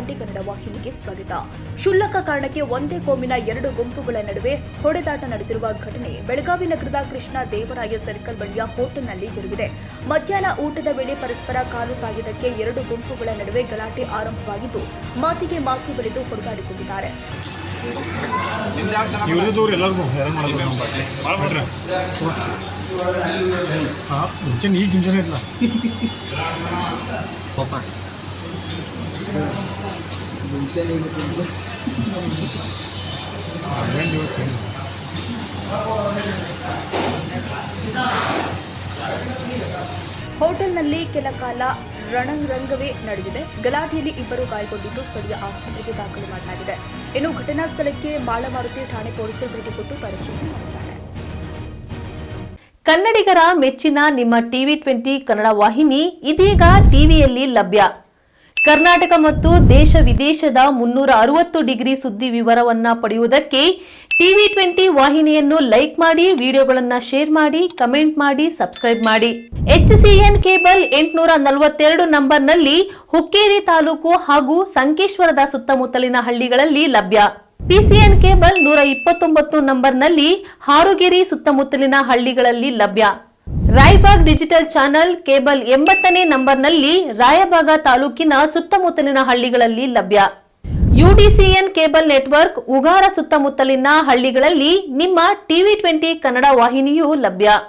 TV20 Kannada ವಾಹಿನಿಗೆ ಸ್ವಾಗತ. ಕ್ಷುಲ್ಲಕ ಕಾರಣಕ್ಕೆ ಒಂದೇ ಕೋಮಿನ ಎರಡು ಗುಂಪುಗಳ ನಡುವೆ ಹೊಡೆದಾಟ ನಡೆದಿರುವ ಘಟನೆ ಬೆಳಗಾವಿ ನಗರದ ಕೃಷ್ಣ ದೇವರಾಯ ಸರ್ಕಲ್ ಬಳಿಯ ಹೋಟೆಲ್ನಲ್ಲಿ ಜರುಗಿದೆ. ಮಧ್ಯಾಹ್ನ ಊಟದ ವೇಳೆ ಪರಸ್ಪರ ಕಾಲು ತಾಗಿದ್ದಕ್ಕೆ ಎರಡು ಗುಂಪುಗಳ ನಡುವೆ ಗಲಾಟೆ ಆರಂಭವಾಗಿದ್ದು ಮಾತಿಗೆ ಮಾತು ಬೆಳೆದು ಹೊಡೆದಾಡಿಕೊಂಡಿದ್ದಾರೆ. ಹೋಟೆಲ್ನಲ್ಲಿ ಕೆಲ ಕಾಲ ರಣರಂಗವೇ ನಡೆದಿದೆ. ಗಲಾಟೆಯಲ್ಲಿ ಇಬ್ಬರು ಗಾಯಗೊಂಡಿದ್ದು ಸ್ಥಳೀಯ ಆಸ್ಪತ್ರೆಗೆ ದಾಖಲು ಮಾಡಲಾಗಿದೆ. ಇನ್ನು ಘಟನಾ ಸ್ಥಳಕ್ಕೆ ಮಾಳಮಾರುತಿ ಠಾಣೆ ಪೊಲೀಸರು ಭೇಟಿ ಕೊಟ್ಟು ಪರಿಶೀಲನೆ ಮಾಡಿದ್ದಾರೆ. ಕನ್ನಡಿಗರ ಮೆಚ್ಚಿನ ನಿಮ್ಮ TV20 ಕನ್ನಡ ವಾಹಿನಿ ಇದೀಗ ಟಿವಿಯಲ್ಲಿ ಲಭ್ಯ. ಕರ್ನಾಟಕ ಮತ್ತು ದೇಶ ವಿದೇಶದ 360 ಡಿಗ್ರಿ ಸುದ್ದಿ ವಿವರವನ್ನ ಪಡೆಯುವುದಕ್ಕೆ TV20 ವಾಹಿನಿಯನ್ನು ಲೈಕ್ ಮಾಡಿ, ವಿಡಿಯೋಗಳನ್ನು ಶೇರ್ ಮಾಡಿ, ಕಮೆಂಟ್ ಮಾಡಿ, ಸಬ್ಸ್ಕ್ರೈಬ್ ಮಾಡಿ. HCN ಕೇಬಲ್ 842 ನಂಬರ್ನಲ್ಲಿ ಹುಕ್ಕೇರಿ ತಾಲೂಕು ಹಾಗೂ ಸಂಕೇಶ್ವರದ ಸುತ್ತಮುತ್ತಲಿನ ಹಳ್ಳಿಗಳಲ್ಲಿ ಲಭ್ಯ. PCN ಕೇಬಲ್ 129 ನಂಬರ್ನಲ್ಲಿ ಹಾರುಗೆರೆ ಸುತ್ತಮುತ್ತಲಿನ ಹಳ್ಳಿಗಳಲ್ಲಿ ಲಭ್ಯ. ರಾಯಬಾಗ್ ಡಿಜಿಟಲ್ ಚಾನೆಲ್ ಕೇಬಲ್ 80ನೇ ನಂಬರ್ನಲ್ಲಿ ರಾಯಬಾಗ ತಾಲೂಕಿನ ಸುತ್ತಮುತ್ತಲಿನ ಹಳ್ಳಿಗಳಲ್ಲಿ ಲಭ್ಯ. UDCN ಕೇಬಲ್ ನೆಟ್ವರ್ಕ್ ಉಗಾರ ಸುತ್ತಮುತ್ತಲಿನ ಹಳ್ಳಿಗಳಲ್ಲಿ ನಿಮ್ಮ TV20 ಕನ್ನಡ ವಾಹಿನಿಯೂ ಲಭ್ಯ.